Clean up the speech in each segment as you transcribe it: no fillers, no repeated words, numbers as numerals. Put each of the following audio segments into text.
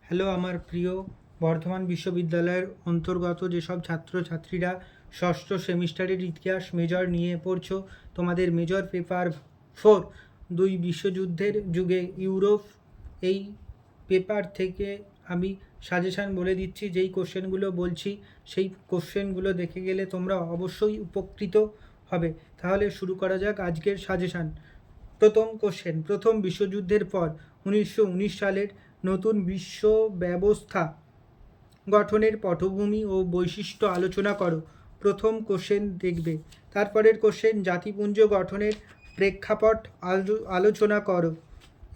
Hello আমার প্রিয় বর্ধমান বিশ্ববিদ্যালয়ের অন্তর্গত যেসব ছাত্রছাত্রীরা ষষ্ঠ সেমিস্টারের ইতিহাস মেজর নিয়ে পড়ছো, তোমাদের মেজর পেপার 4 দুই বিশ্বযুদ্ধের যুগে ইউরোপ, এই পেপার থেকে আমি সাজেশান বলে দিচ্ছি। যেই কোশ্চেনগুলো বলছি সেই কোশ্চেনগুলো দেখে গেলে তোমরা অবশ্যই উপকৃত হবে। তাহলে শুরু করা যাক আজকের সাজেশান। প্রথম কোশ্চেন, প্রথম বিশ্বযুদ্ধের পর 1919 সালের নতুন বিশ্ব ব্যবস্থা গঠনের পটভূমি ও বৈশিষ্ট্য আলোচনা করো। প্রথম কোশ্চেন দেখবে। তারপরের কোশ্চেন, জাতিপুঞ্জ গঠনের প্রেক্ষাপট আলোচনা করো।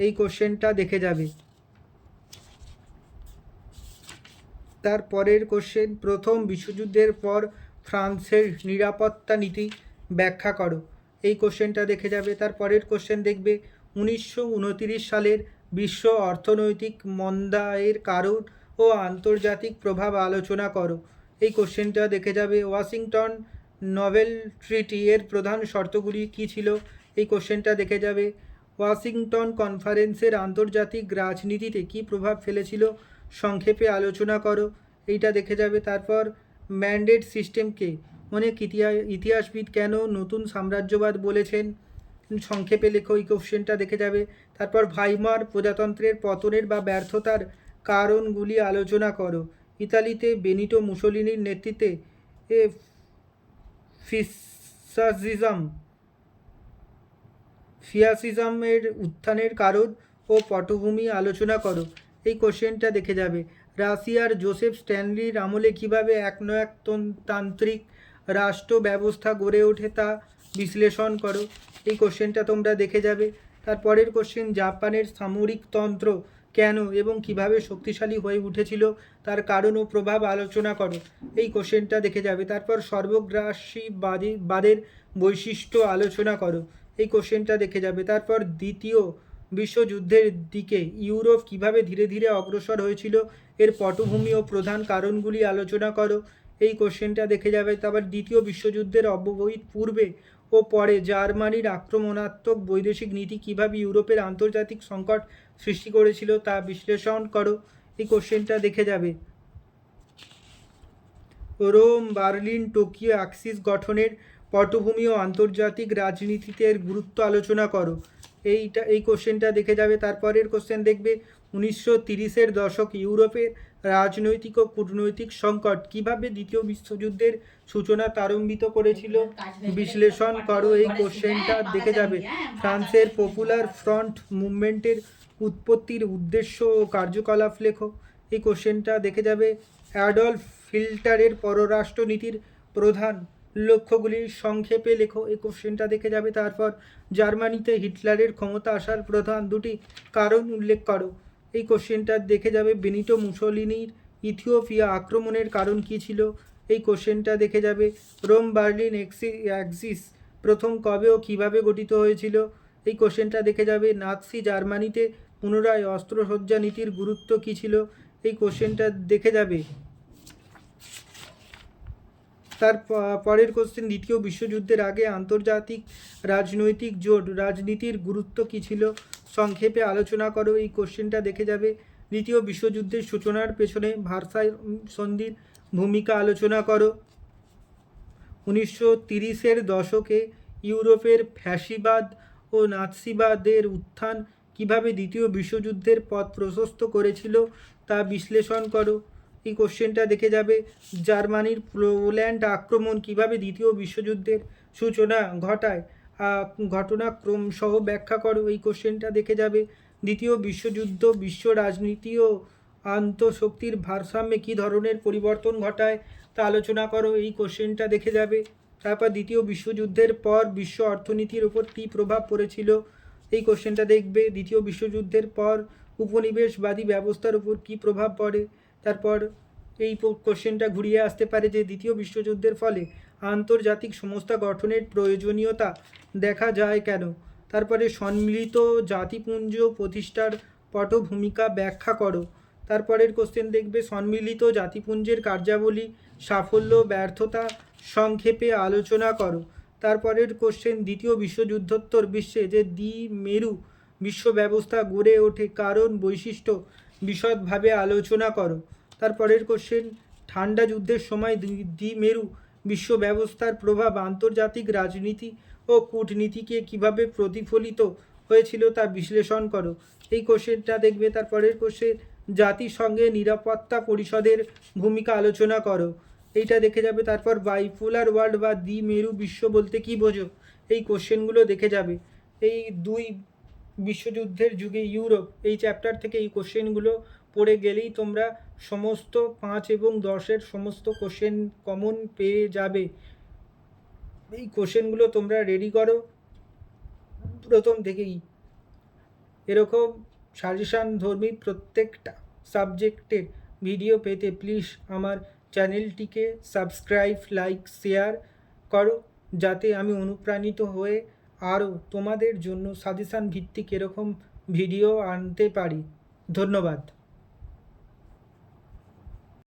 এই কোশ্চেনটা দেখে যাবে। তারপরের কোশ্চেন, প্রথম বিশ্বযুদ্ধের পর ফ্রান্সের নিরাপত্তা নীতি ব্যাখ্যা করো। এই কোশ্চেনটা দেখে যাবে। তারপরের কোশ্চেন দেখবে, 1929 সালের বিশ্ব অর্থনৈতিক মন্দায়ের কারণ ও আন্তর্জাতিক প্রভাব আলোচনা করো। এই কোশ্চেনটা দেখে যাবে। ওয়াশিংটন নোবেল ট্রিটি এর প্রধান শর্তগুলি কী ছিল? এই কোশ্চেনটা দেখে যাবে। ওয়াশিংটন কনফারেন্সের আন্তর্জাতিক রাজনীতিতে কী প্রভাব ফেলেছিল? সংক্ষেপে আলোচনা করো। এইটা দেখে যাবে। তারপর ম্যান্ডেট সিস্টেমকে অনেক ইতিহাসবিদ কেন নতুন সাম্রাজ্যবাদ বলেছেন? সংক্ষেপে লেখো। এই কোশ্চেনটা দেখে যাবে। তারপর ভাইমার প্রজাতন্ত্রের পতনের বা ব্যর্থতার কারণগুলি আলোচনা করো। ইতালিতে বেনিটো মুসোলিনির নেতৃত্বে ফ্যাসিজমের উত্থানের কারণ ও পটভূমি আলোচনা করো। এই কোশ্চেনটা দেখে যাবে। রাশিয়ার জোসেফ স্ট্যানলির আমলে কীভাবে একনায়কতান্ত্রিক রাষ্ট্র ব্যবস্থা গড়ে ওঠে তা বিশ্লেষণ করো। এই কোশ্চেনটা তোমরা দেখে যাবে। তারপরের কোশ্চেন, জাপানের সামরিক তন্ত্র কেন এবং কিভাবে শক্তিশালী হয়ে উঠেছিল তার কারণ ও প্রভাব আলোচনা করো। এই কোশ্চেনটা দেখে যাবে। তারপর সর্বগ্রাসীবাদের বৈশিষ্ট্য আলোচনা করো। এই কোশ্চেনটা দেখে যাবে। তারপর দ্বিতীয় বিশ্বযুদ্ধের দিকে ইউরোপ কিভাবে ধীরে ধীরে অগ্রসর হয়েছিল এর পটভূমি ও প্রধান কারণগুলি আলোচনা করো। এই কোশ্চেনটা দেখে যাবে। তারপর দ্বিতীয় বিশ্বযুদ্ধের অব্যবহিত পূর্বে ও পরে জার্মানির আক্রমণাত্মক বৈদেশিক নীতি কিভাবে ইউরোপের আন্তর্জাতিক সংকট সৃষ্টি করেছিল তা বিশ্লেষণ করো। এই কোশ্চেনটা দেখে যাবে। রোম, বার্লিন, টোকিও অ্যাক্সিস গঠনের পটভূমি ও আন্তর্জাতিক রাজনীতিতে এর গুরুত্ব আলোচনা করো। এই কোশ্চেনটা দেখে যাবে। তারপরের কোশ্চেন দেখবে, 1930-এর দশক ইউরোপের রাজনৈতিক ও কূটনৈতিক সংকট কিভাবে দ্বিতীয় বিশ্বযুদ্ধের সূচনা ত্বরান্বিত করেছিল বিশ্লেষণ করো। এই কোশ্চেনটা দেখে যাবে। ফ্রান্সের পপুলার ফ্রন্ট মুভমেন্টের উৎপত্তির উদ্দেশ্য ও কার্যকলাপ লেখো। এই কোশ্চেনটা দেখে যাবে। অ্যাডলফ হিটলারের পররাষ্ট্রনীতির প্রধান লক্ষ্যগুলি সংক্ষেপে লেখো। এই কোশ্চেনটা দেখে যাবে। তারপর জার্মানিতে হিটলারের ক্ষমতা আসার প্রধান দুটি কারণ উল্লেখ করো। এই কোশ্চেনটা দেখে যাবে। বেনিটো মুসোলিনির ইথিওপিয়া আক্রমণের কারণ কী ছিল? এই কোশ্চেনটা দেখে যাবে। রোম বার্লিন অ্যাক্সিস প্রথম কবে ও কীভাবে গঠিত হয়েছিল? এই কোশ্চেনটা দেখে যাবে। নাৎসি জার্মানিতে পুনরায় অস্ত্রসজ্জা নীতির গুরুত্ব কী ছিল? এই কোশ্চেনটা দেখে যাবে। তার পরের কোশ্চেন, দ্বিতীয় বিশ্বযুদ্ধের আগে আন্তর্জাতিক রাজনৈতিক জোট রাজনীতির গুরুত্ব কী ছিল? সংক্ষেপে আলোচনা করো। এই কোশ্চেনটা দেখে যাবে। দ্বিতীয় বিশ্বযুদ্ধের সূচনার পেছনে ভার্সাই সন্ধির ভূমিকা আলোচনা করো। 1930-এর দশকে ইউরোপের ফ্যাসিবাদ ও নাৎসিবাদের উত্থান কিভাবে দ্বিতীয় বিশ্বযুদ্ধের পথ প্রশস্ত করেছিল তা বিশ্লেষণ করো। এই কোশ্চেনটা দেখে যাবে। জার্মানির পোল্যান্ড আক্রমণ কিভাবে দ্বিতীয় বিশ্বযুদ্ধের সূচনা ঘটায় ঘটনাক্রম সহ ব্যাখ্যা করো। এই কোশ্চেনটা দেখে যাবে। দ্বিতীয় বিশ্বযুদ্ধ বিশ্ব রাজনীতি ও আন্তঃশক্তির ভারসাম্যে কী ধরনের পরিবর্তন ঘটায় তা আলোচনা করো। এই কোশ্চেনটা দেখে যাবে। তারপর দ্বিতীয় বিশ্বযুদ্ধের পর বিশ্ব অর্থনীতির ওপর কী প্রভাব পড়েছিল? এই কোশ্চেনটা দেখবে। দ্বিতীয় বিশ্বযুদ্ধের পর উপনিবেশবাদী ব্যবস্থার উপর কী প্রভাব পড়ে? তারপর এই কোশ্চেনটা ঘুরিয়ে আসতে পারে যে দ্বিতীয় বিশ্বযুদ্ধের ফলে আন্তর্জাতিক সংস্থা গঠনের প্রয়োজনীয়তা দেখা যায় কেন? তারপরে সম্মিলিত জাতিপুঞ্জ প্রতিষ্ঠার পটভূমিকা ব্যাখ্যা করো। তারপরের কোশ্চেন দেখবে, সম্মিলিত জাতিপুঞ্জের কার্যাবলী, সাফল্য, ব্যর্থতা সংক্ষেপে আলোচনা করো। তারপরের কোশ্চেন, দ্বিতীয় বিশ্বযুদ্ধোত্তর বিশ্বে যে দ্বিমেরু বিশ্ব ব্যবস্থা গড়ে ওঠে কারণ বৈশিষ্ট্য বিশদভাবে আলোচনা করো। তারপরের কোশ্চেন, ঠান্ডা যুদ্ধের সময় দ্বিমেরু বিশ্ব ব্যবস্থার প্রভাব আন্তর্জাতিক রাজনীতি ও কূটনীতিকে কিভাবে প্রতিফলিত হয়েছিল তা বিশ্লেষণ করো। এই কোশ্চেনটা দেখবে। তারপরের কোশ্চেন, জাতিসংঘের নিরাপত্তা পরিষদের ভূমিকা আলোচনা করো। এইটা দেখে যাবে। তারপর বাইপোলার ওয়ার্ল্ড বা দ্বিমেরু বিশ্ব বলতে কী বোঝো, এই কোশ্চেনগুলো দেখে যাবে। এই দুই বিশ্বযুদ্ধের যুগে ইউরোপ, এই চ্যাপ্টার থেকে এই কোশ্চেনগুলো পড়ে গেলেই তোমরা সমস্ত 5 এবং 10-এর সমস্ত কোশ্চেন কমন পেয়ে যাবে। এই কোশ্চেনগুলো তোমরা রেডি করো প্রথম থেকেই। এরকম সাজেশান ধর্মী প্রত্যেকটা সাবজেক্টের ভিডিও পেতে প্লিজ আমার চ্যানেলটিকে সাবস্ক্রাইব, লাইক, শেয়ার করো, যাতে আমি অনুপ্রাণিত হয়ে আরও তোমাদের জন্য সাজেশান ভিত্তিক এরকম ভিডিও আনতে পারি। ধন্যবাদ।